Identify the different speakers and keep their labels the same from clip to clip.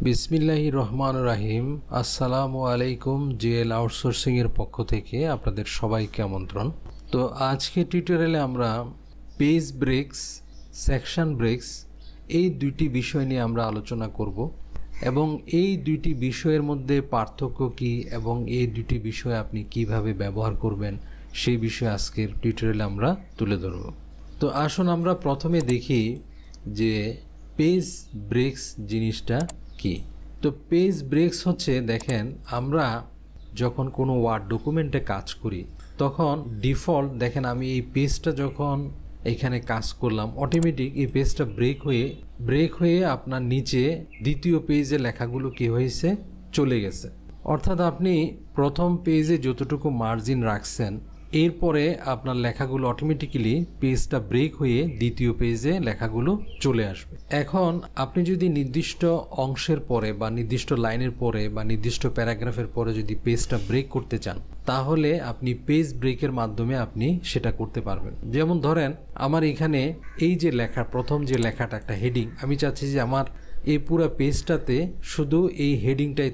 Speaker 1: বিসমিল্লাহির রহমানির রহিম। আসসালামু আলাইকুম। জিএল আউটসোর্সিং এর পক্ষ থেকে আপনাদের সবাইকে আমন্ত্রণ। তো আজকে টিউটোরিয়ালে আমরা পেজ ব্রেকস, সেকশন ব্রেকস এই দুইটি বিষয় নিয়ে আমরা আলোচনা করব এবং এই দুইটি বিষয়ের মধ্যে পার্থক্য কী এবং এই দুইটি বিষয় আপনি কিভাবে ব্যবহার করবেন সেই বিষয়ে আজকের টিউটোরিয়ালে আমরা তুলে ধরব। তো আসুন আমরা প্রথমে দেখি যে পেজ ব্রেকস জিনিসটা কি। তো পেজ ব্রেকস হচ্ছে, দেখেন আমরা যখন কোনো ওয়ার্ড ডকুমেন্টে কাজ করি তখন ডিফল্ট দেখেন আমি এই পেজটা যখন এখানে কাজ করলাম অটোমেটিক এই পেজটা ব্রেক হয়ে আপনার নিচে দ্বিতীয় পেজে লেখাগুলো কি হয়েছে, চলে গেছে। অর্থাৎ আপনি প্রথম পেজে যতটুকু মার্জিন রাখছেন এরপরে আপনার লেখাগুলো অটোমেটিক্যালি পেজটা ব্রেক হয়ে দ্বিতীয় পেজে লেখাগুলো চলে আসবে। এখন আপনি যদি নির্দিষ্ট অংশের পরে বা নির্দিষ্ট লাইনের পরে বা নির্দিষ্ট প্যারাগ্রাফের পরে যদি পেজটা ব্রেক করতে চান তাহলে আপনি পেজ ব্রেকের মাধ্যমে আপনি সেটা করতে পারবেন। যেমন ধরেন আমার এখানে এই যে লেখা, প্রথম যে লেখাটা একটা হেডিং, আমি চাচ্ছি যে আমার এই পুরো পেজটাতে শুধু এই হেডিংটাই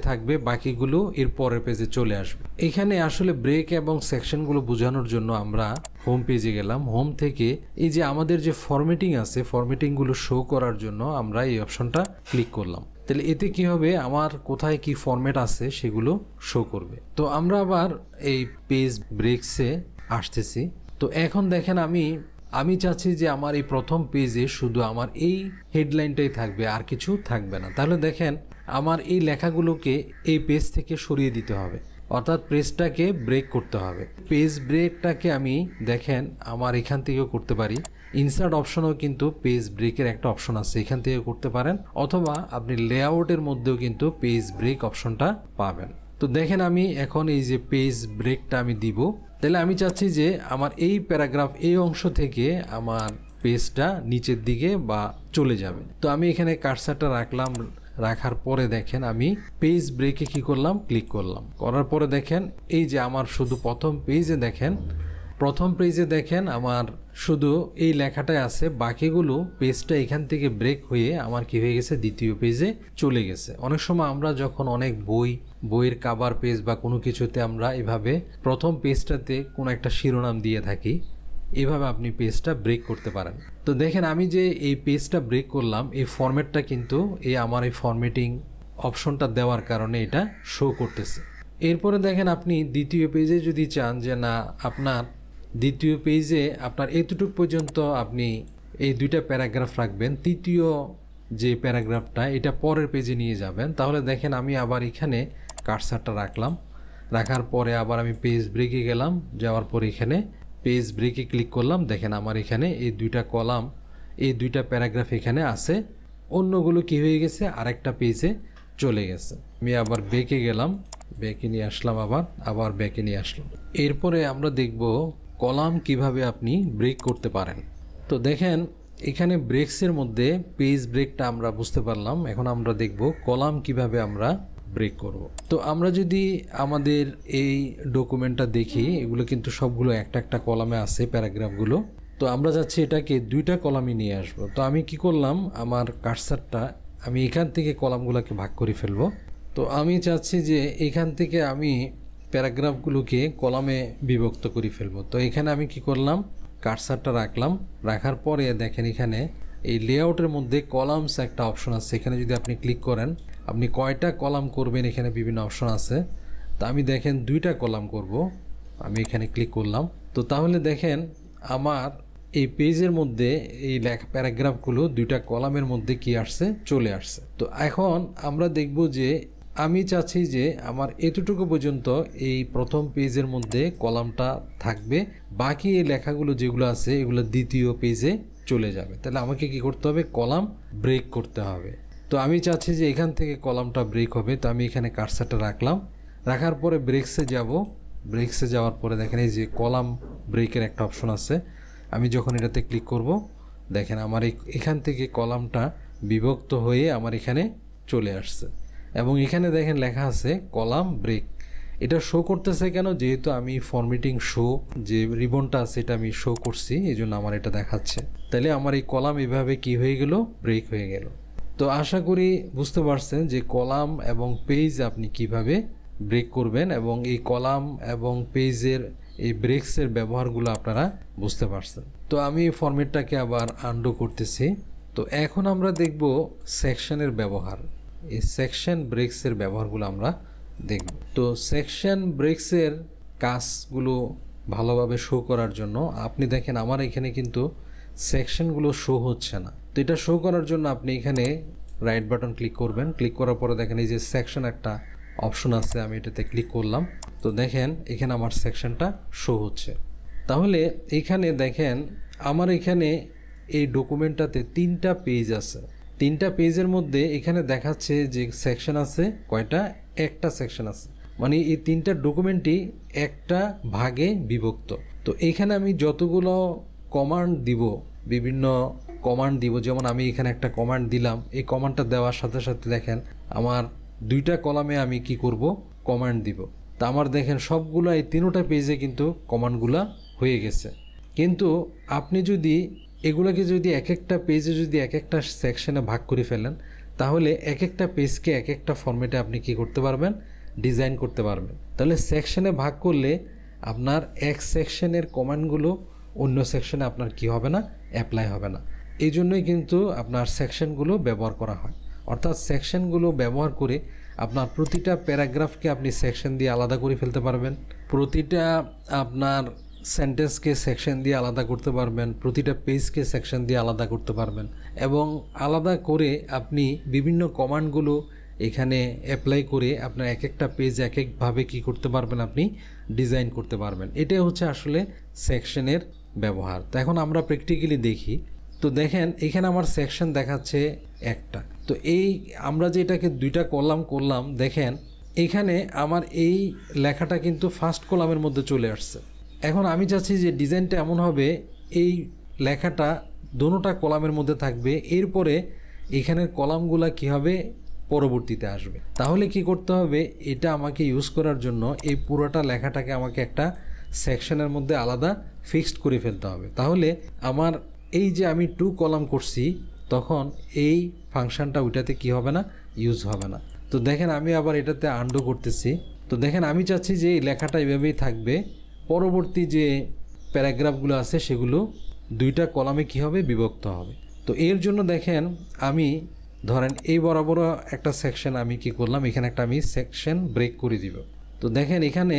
Speaker 1: থাকবে, বাকিগুলো এর পরের পেজে চলে আসবে। এখানে আসলে ব্রেক এবং সেকশনগুলো বোঝানোর জন্য আমরা হোম পেজে গেলাম। হোম থেকে এই যে আমাদের যে ফরম্যাটিং আছে, ফরম্যাটিংগুলো শো করার জন্য আমরা এই অপশনটা ক্লিক করলাম। তাহলে এতে কি হবে, আমার কোথায় কি ফরম্যাট আছে সেগুলো শো করবে। তো আমরা আবার এই পেজ ব্রেকসে আসতেছি। তো এখন দেখেন আমি চাচ্ছি যে আমার এই প্রথম পেজে শুধু আমার এই হেডলাইনটাই থাকবে, আর কিছু থাকবে না। তাহলে দেখেন আমার এই লেখাগুলোকে এই পেজ থেকে সরিয়ে দিতে হবে, অর্থাৎ পেজটাকে ব্রেক করতে হবে। পেজ ব্রেকটাকে আমি দেখেন আমার এখান থেকেও করতে পারি। ইনসার্ট অপশনেও কিন্তু পেজ ব্রেকের একটা অপশন আছে, এখান থেকে করতে পারেন, অথবা আপনি লেআউটের মধ্যেও কিন্তু পেজ ব্রেক অপশনটা পাবেন। তো দেখেন আমি এখন এই যে পেজ ব্রেকটা আমি দিব, তাহলে আমি চাচ্ছি যে আমার এই প্যারাগ্রাফ এই অংশ থেকে আমার পেজটা নিচের দিকে বা চলে যাবে। তো আমি এখানে কার্সারটা রাখলাম, রাখার পরে দেখেন আমি পেজ ব্রেকে কি করলাম, ক্লিক করলাম। করার পরে দেখেন এই যে আমার শুধু প্রথম পেজে দেখেন আমার শুধু এই লেখাটাই আছে, বাকিগুলো পেজটা এখান থেকে ব্রেক হয়ে আমার কি হয়ে গেছে, দ্বিতীয় পেজে চলে গেছে। অনেক সময় আমরা যখন অনেক বইয়ের কাভার পেজ বা কোনো কিছুতে আমরা এভাবে প্রথম পেজটাতে কোনো একটা শিরোনাম দিয়ে থাকি, এভাবে আপনি পেজটা ব্রেক করতে পারেন। তো দেখেন আমি যে এই পেজটা ব্রেক করলাম, এই ফরম্যাটটা কিন্তু আমার এই ফরম্যাটিং অপশনটা দেওয়ার কারণে এটা শো করতেছে। এরপরে দেখেন আপনি দ্বিতীয় পেজে যদি চান যে না, আপনার দ্বিতীয় পেজে আপনার এতটুকু পর্যন্ত আপনি এই দুইটা প্যারাগ্রাফ রাখবেন, তৃতীয় যে প্যারাগ্রাফটা এটা পরের পেজে নিয়ে যাবেন, তাহলে দেখেন আমি আবার এখানে কার্সারটা রাখলাম, রাখার পরে আবার আমি পেজ ব্রেকে গেলাম, যাওয়ার পরে এখানে পেজ ব্রেকে ক্লিক করলাম। দেখেন আমার এখানে এই দুইটা কলাম, এই দুইটা প্যারাগ্রাফ এখানে আছে, অন্যগুলো কি হয়ে গেছে, আরেকটা পেজে চলে গেছে। আমি আবার ব্যাকে গেলাম, ব্যাকে নিয়ে আসলাম, আবার ব্যাকে নিয়ে আসলাম। এরপরে আমরা দেখব কলাম কিভাবে আপনি ব্রেক করতে পারেন। তো দেখেন এখানে ব্রেকসের মধ্যে পেজ ব্রেকটা আমরা বুঝতে পারলাম, এখন আমরা দেখব কলাম কিভাবে আমরা ব্রেক করব। তো আমরা যদি আমাদের এই ডকুমেন্টটা দেখি, এগুলো কিন্তু সবগুলো একটা একটা কলামে আছে প্যারাগ্রাফগুলো। তো আমরা যাচ্ছি এটাকে দুইটা কলামে নিয়ে আসব। তো আমি কি করলাম, আমার কার্সারটা আমি এখান থেকে কলামগুলোকে ভাগ করে ফেলবো। তো আমি চাচ্ছি যে এখান থেকে আমি প্যারাগ্রাফগুলোকে কলামে বিভক্ত করে ফেলবো। তো এখানে আমি কি করলাম, কার্সারটা রাখলাম, রাখার পরে দেখেন এখানে এই লেআউটের মধ্যে কলামস একটা অপশন আছে, এখানে যদি আপনি ক্লিক করেন আপনি কয়টা কলাম করবেন এখানে বিভিন্ন অপশন আছে। তো আমি দেখেন দুইটা কলাম করব, আমি এখানে ক্লিক করলাম। তো তাহলে দেখেন আমার এই পেজের মধ্যে এই লেখা প্যারাগ্রাফগুলো দুইটা কলামের মধ্যে কি আসছে, চলে আসছে। তো এখন আমরা দেখব যে আমি চাচ্ছি যে আমার এতটুকু পর্যন্ত এই প্রথম পেজের মধ্যে কলামটা থাকবে, বাকি এই লেখাগুলো যেগুলো আছে এগুলো দ্বিতীয় পেজে চলে যাবে। তাহলে আমাকে কি করতে হবে, কলাম ব্রেক করতে হবে। তো আমি চাচ্ছি যে এখান থেকে কলামটা ব্রেক হবে। তো আমি এখানে কার্সারটা রাখলাম, রাখার পরে ব্রেকসে যাব, ব্রেকসে যাওয়ার পরে দেখেন এই যে কলাম ব্রেকের একটা অপশন আছে, আমি যখন এটাতে ক্লিক করব দেখেন আমার এখান থেকে কলামটা বিভক্ত হয়ে আমার এখানে চলে আসছে এবং এখানে দেখেন লেখা আছে কলাম ব্রেক। এটা শো করতেছে কেন, যেহেতু আমি ফরম্যাটিং শো যে রিবনটা আছে এটা আমি শো করছি, এই জন্য আমার এটা দেখাচ্ছে। তাহলে আমার এই কলাম এভাবে কি হয়ে গেল, ব্রেক হয়ে গেল। তো তো আশা করি বুঝতে পারছেন যে কলাম এবং পেজ আপনি কিভাবে ব্রেক করবেন এবং এই কলাম এবং পেজের এই ব্রেকসের ব্যবহারগুলো আপনারা বুঝতে পারছেন। তো আমি ফরম্যাটটাকে আবার আনডু করতেছি। তো এখন আমরা দেখব সেকশনের ব্যবহার, এই সেকশন ব্রেকসের ব্যবহারগুলো আমরা দেখব। তো সেকশন ব্রেকসের কাজগুলো ভালোভাবে শো করার জন্য আপনি দেখেন আমার এখানে কিন্তু সেকশনগুলো শো হচ্ছে না। তো এটা শো করার জন্য আপনি এখানে রাইট বাটন ক্লিক করবেন। ক্লিক করার পরে দেখেন এই যে সেকশন একটা অপশন আছে, আমি এটাতে ক্লিক করলাম। তো দেখেন এখানে আমার সেকশনটা শো হচ্ছে। তাহলে এখানে দেখেন আমার এখানে এই ডকুমেন্টটাতে 3টা পেজ আছে। 3টা পেজের মধ্যে এখানে দেখাচ্ছে যে সেকশন আছে কয়টা, একটা সেকশন আছে, মানে এই 3টা ডকুমেন্টই একটা ভাগে বিভক্ত। তো এখানে আমি যতগুলো কমান্ড দিব, বিভিন্ন কমান্ড দিব, যেমন আমি এখানে একটা কমান্ড দিলাম, এই কমান্ডটা দেওয়ার সাথে সাথে দেখেন আমার 2টা কলামে আমি কি করব, কমান্ড দিব। তা আমার দেখেন সবগুলো এই 3টা পেজে কিন্তু কমান্ডগুলো হয়ে গেছে। কিন্তু আপনি যদি এগুলোকে যদি এক একটা পেজে যদি এক একটা সেকশনে ভাগ করে ফেলেন, তাহলে এক একটা পেজকে এক একটা ফরম্যাটে আপনি কি করতে পারবেন, ডিজাইন করতে পারবেন। তাহলে সেকশনে ভাগ করলে আপনার এক সেকশনের কমান্ডগুলো অন্য সেকশনে আপনার কি হবে না, অ্যাপ্লাই হবে না। এই জন্যই কিন্তু আপনার সেকশনগুলো ব্যবহার করা হয়। অর্থাৎ সেকশনগুলো ব্যবহার করে আপনার প্রতিটা প্যারাগ্রাফকে আপনি সেকশন দিয়ে আলাদা করে ফেলতে পারবেন, প্রতিটা আপনার সেন্টেন্সকে সেকশন দিয়ে আলাদা করতে পারবেন, প্রতিটা পেজকে সেকশন দিয়ে আলাদা করতে পারবেন এবং আলাদা করে আপনি বিভিন্ন কমান্ডগুলো এখানে অ্যাপ্লাই করে আপনার এক একটা পেজ এক একভাবে কী করতে পারবেন, আপনি ডিজাইন করতে পারবেন। এটাই হচ্ছে আসলে সেকশনের ব্যবহার। তো এখন আমরা প্র্যাকটিক্যালি দেখি। তো দেখেন এখানে আমার সেকশন দেখাচ্ছে একটা। তো এই আমরা যে এটাকে 2টা কলাম করলাম, দেখেন এখানে আমার এই লেখাটা কিন্তু ফার্স্ট কলামের মধ্যে চলে আসছে। এখন আমি চাচ্ছি যে ডিজাইনটা এমন হবে এই লেখাটা দোনোটা কলামের মধ্যে থাকবে, এরপরে এখানের কলামগুলা কি হবে, পরবর্তীতে আসবে। তাহলে কি করতে হবে, এটা আমাকে ইউজ করার জন্য এই পুরোটা লেখাটাকে আমাকে একটা সেকশনের মধ্যে আলাদা ফিক্সড করে ফেলতে হবে। তাহলে আমার এই যে আমি 2 কলাম করছি, তখন এই ফাংশনটা ওইটাতে কি হবে না, ইউজ হবে না। তো দেখেন আমি আবার এটাতে আনডু করতেছি। তো দেখেন আমি চাচ্ছি যে এই লেখাটা এভাবেই থাকবে, পরবর্তী যে প্যারাগ্রাফগুলো আছে সেগুলো 2টা কলামে কি হবে, বিভক্ত হবে। তো এর জন্য দেখেন আমি ধরেন এই বরাবর একটা সেকশন আমি কি করলাম, এখানে একটা আমি সেকশন ব্রেক করে দিব। তো দেখেন এখানে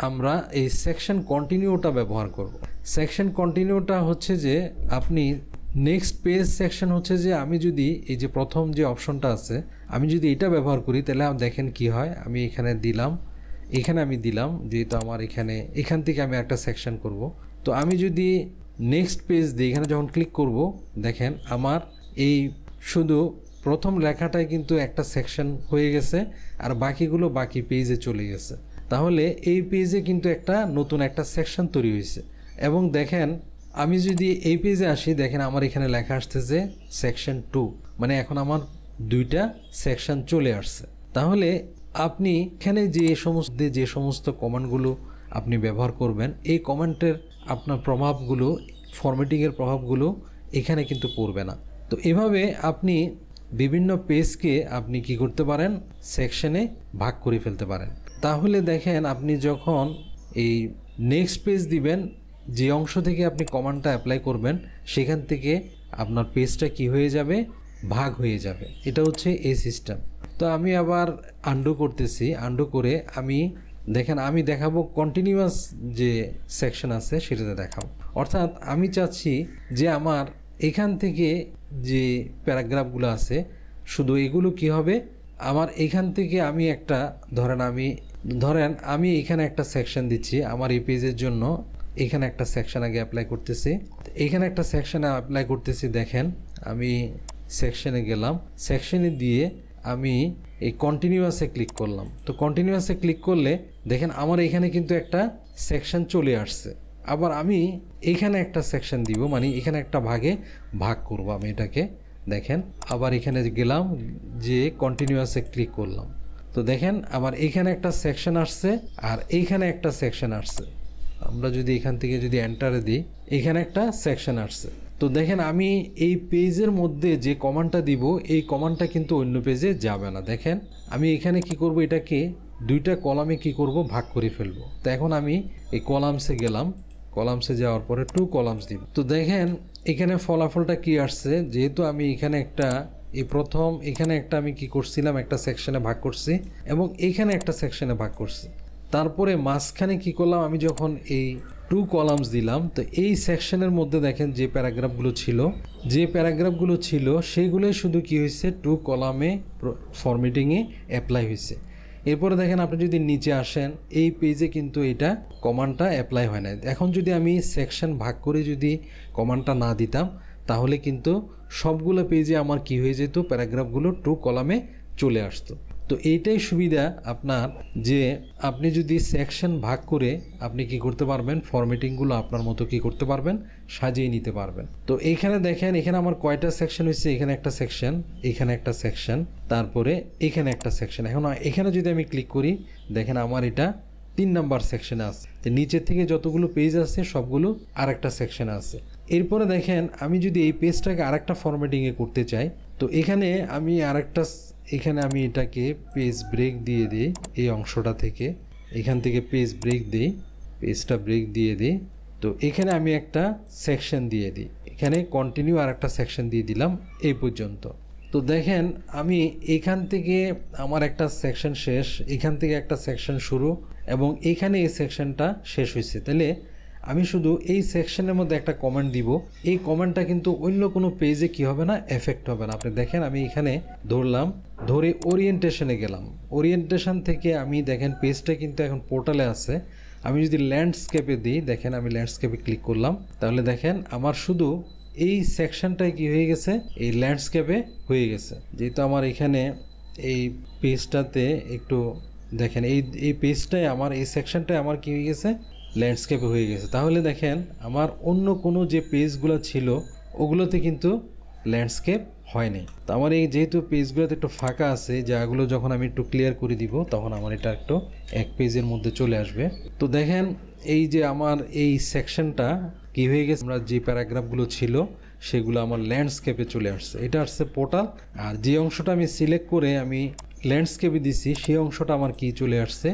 Speaker 1: আমরা এই সেকশন কন্টিনিউটা ব্যবহার করব। সেকশন কন্টিনিউটা হচ্ছে যে আপনি নেক্সট পেজ সেকশন হচ্ছে যে আমি যদি এই যে প্রথম যে অপশনটা আছে আমি যদি এটা ব্যবহার করি, তাহলে দেখেন কি হয়, আমি এখানে দিলাম, এখানে আমি দিলাম, যেহেতু আমার এখান থেকে আমি একটা সেকশন করব। তো আমি যদি নেক্সট পেজ দিই, এখানে যখন ক্লিক করব, দেখেন আমার এই শুধু প্রথম লেখাটাই কিন্তু একটা সেকশন হয়ে গেছে, আর বাকিগুলো বাকি পেজে চলে গেছে। তাহলে এই পেজে কিন্তু একটা নতুন একটা সেকশন তৈরি হয়েছে। এবং দেখেন আমি যদি এই পেজে আসি, দেখেন আমার এখানে লেখা আসতেছে সেকশন 2, মানে এখন আমার 2টা সেকশন চলে আসছে। তাহলে আপনি এখানে যে সমস্ত কমান্ডগুলো আপনি ব্যবহার করবেন, এই কমান্ডের আপনার প্রভাবগুলো, ফরম্যাটিংয়ের প্রভাবগুলো এখানে কিন্তু পড়বে না। তো এভাবে আপনি বিভিন্ন পেজকে আপনি কি করতে পারেন, সেকশনে ভাগ করে ফেলতে পারেন। তাহলে দেখেন আপনি যখন এই নেক্সট পেজ দিবেন, যে অংশ থেকে আপনি কমান্ডটা অ্যাপ্লাই করবেন, সেখান থেকে আপনার পেজটা কি হয়ে যাবে, ভাগ হয়ে যাবে। এটা হচ্ছে এই সিস্টেম। তো আমি আবার আনডু করতেছি। আনডু করে আমি দেখেন আমি দেখাবো কন্টিনিউয়াস যে সেকশন আছে সেটাতে দেখাবো। অর্থাৎ আমি চাচ্ছি যে আমার এখান থেকে যে প্যারাগ্রাফগুলো আছে শুধু এগুলো কি হবে, আমার এখান থেকে আমি একটা ধরেন আমি এখানে একটা সেকশন দিচ্ছি আমার এই পেজের জন্য, এখানে একটা সেকশন আগে অ্যাপ্লাই করতেছি, এখানে একটা সেকশনে অ্যাপ্লাই করতেছি। দেখেন আমি সেকশনে গেলাম, সেকশনে দিয়ে আমি এই কন্টিনিউয়াসে ক্লিক করলাম। তো কন্টিনিউয়াসে ক্লিক করলে দেখেন আমার এখানে কিন্তু একটা সেকশন চলে আসছে। আবার আমি এখানে একটা সেকশন দিব, মানে এখানে একটা ভাগে ভাগ করব আমি এটাকে। দেখেন আবার এখানে গেলাম, যে কন্টিনিউয়াসে ক্লিক করলাম। তো দেখেন আমার এখানে একটা সেকশন আসছে আর এইখানে একটা সেকশন আসছে। আমরা যদি এখান থেকে যদি এন্টারে দিই, এখানে একটা সেকশন আসছে। তো দেখেন আমি এই পেজের মধ্যে যে কমান্ডটা দিব এই কমান্ডটা কিন্তু অন্য পেজে যাবে না। দেখেন আমি এখানে কি করব, এটাকে দুইটা কলামে কি করব, ভাগ করে ফেলবো। তো এখন আমি এই কলামসে গেলাম, কলামসে যাওয়ার পরে 2 কলামস দিব। তো দেখেন এখানে ফলাফলটা কি আসছে, যেহেতু আমি এখানে একটা প্রথম এখানে একটা আমি কি করছিলাম, একটা সেকশনে ভাগ করছি এবং এখানে একটা সেকশনে ভাগ করছি। তারপরে মাঝখানে কি করলাম, আমি যখন এই 2 কলামস দিলাম, তো এই সেকশনের মধ্যে দেখেন যে প্যারাগ্রাফগুলো ছিল সেগুলোই শুধু কি হয়েছে 2 কলামে ফরম্যাটিংয়ে অ্যাপ্লাই হয়েছে। এরপরে দেখেন আপনি যদি নিচে আসেন, এই পেজে কিন্তু এটা কমান্ডটা অ্যাপ্লাই হয় না। এখন যদি আমি সেকশন ভাগ করে যদি কমান্ডটা না দিতাম, তাহলে কিন্তু সবগুলো পেজে আমার কি হয়ে যেত, প্যারাগ্রাফগুলো 2 কলামে চলে আসতো। তো এইটাই সুবিধা আপনার, যে আপনি যদি সেকশন ভাগ করে আপনি কি করতে পারবেন, ফরম্যাটিংগুলো আপনার মতো কি করতে পারবেন, সাজিয়ে নিতে পারবেন। তো এইখানে দেখেন এখানে আমার কয়টা সেকশন হয়েছে, এখানে একটা সেকশন, এখানে একটা সেকশন, তারপরে এখানে একটা সেকশন। এখন এখানে যদি আমি ক্লিক করি, দেখেন আমার এটা 3 নাম্বার সেকশনে আছে। তো নিচের থেকে যতগুলো পেজ আছে সবগুলো আরেকটা সেকশনে আছে। এরপরে দেখেন আমি যদি এই পেজটাকে আরেকটা ফরম্যাটিংয়ে করতে চাই, তো এখানে আমি এখানে আমি এটাকে পেজ ব্রেক দিয়ে দিই, এই অংশটা থেকে এখান থেকে পেজ ব্রেক দিই, পেজটা ব্রেক দিয়ে দিই। তো এখানে আমি একটা সেকশন দিয়ে দিই, এখানে কন্টিনিউ আর একটা সেকশন দিয়ে দিলাম এই পর্যন্ত। তো দেখেন আমি এখান থেকে আমার একটা সেকশন শেষ, এখান থেকে একটা সেকশন শুরু এবং এখানে এই সেকশনটা শেষ হয়েছে। তাহলে আমি শুধু এই সেকশনের মধ্যে একটা কমেন্ট দিব, এই কমেন্টটা কিন্তু অন্য কোনো পেজে কি হবে না, এফেক্ট হবে না। আপনি দেখেন আমি এখানে ধরে ওরিয়েন্টেশনে গেলাম, ওরিয়েন্টেশন থেকে আমি দেখেন পেজটা কিন্তু এখন পোর্টালে আছে। আমি যদি ল্যান্ডস্কেপে দিই, দেখেন আমি ল্যান্ডস্কেপে ক্লিক করলাম, তাহলে দেখেন আমার শুধু এই সেকশনটাই কি হয়ে গেছে, এই ল্যান্ডস্কেপে হয়ে গেছে। যেহেতু আমার এখানে এই পেজটাতে একটু দেখেন এই পেজটাই আমার, এই সেকশনটাই আমার কি হয়ে গেছে, ল্যান্ডস্কেপে হয়ে গেছে। তাহলে দেখেন আমার অন্য কোনো যে পেজগুলো ছিল ওগুলোতে কিন্তু ল্যান্ডস্কেপ হয়নি। তো আমার এই যেহেতু পেজগুলোতে একটু ফাঁকা আছে, যাগুলো যখন আমি একটু ক্লিয়ার করে দিব তখন আমার এটা একটু এক পেজের মধ্যে চলে আসবে। তো দেখেন এই যে আমার এই সেকশনটা কি হয়ে গেছে, আমরা যে প্যারাগ্রাফগুলো ছিল সেগুলো আমার ল্যান্ডস্কেপে চলে আসছে। এটা আসছে পোর্টাল, আর যে অংশটা আমি সিলেক্ট করে আমি ল্যান্ডস্কেপে দিছি সেই অংশটা আমার কি চলে আসছে,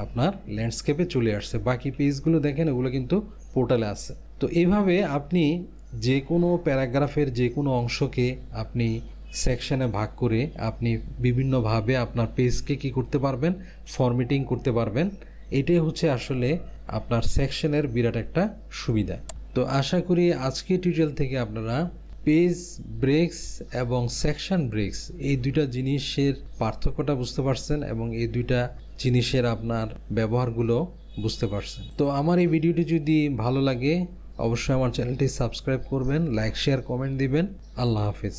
Speaker 1: আপনার ল্যান্ডস্কেপে চলে আসছে। বাকি পেজগুলো দেখেন ওগুলো কিন্তু পোর্টালে আছে। তো এইভাবে আপনি যে কোনো প্যারাগ্রাফের যে কোনো অংশকে আপনি সেকশনে ভাগ করে আপনি বিভিন্নভাবে আপনার পেজকে কি করতে পারবেন, ফরম্যাটিং করতে পারবেন। এটাই হচ্ছে আসলে আপনার সেকশনের বিরাট একটা সুবিধা। তো আশা করি আজকের টিউটোরিয়াল থেকে আপনারা পেজ ব্রেকস এবং সেকশন ব্রেকস এই দুইটা জিনিসের পার্থক্যটা বুঝতে পারছেন এবং এই দুইটা জিনিসের আপনার ব্যবহারগুলো বুঝতে পারছেন। তো আমার এই ভিডিওটি যদি ভালো লাগে অবশ্যই আমার চ্যানেলটি সাবস্ক্রাইব করবেন, লাইক শেয়ার কমেন্ট দিবেন। আল্লাহ হাফিজ।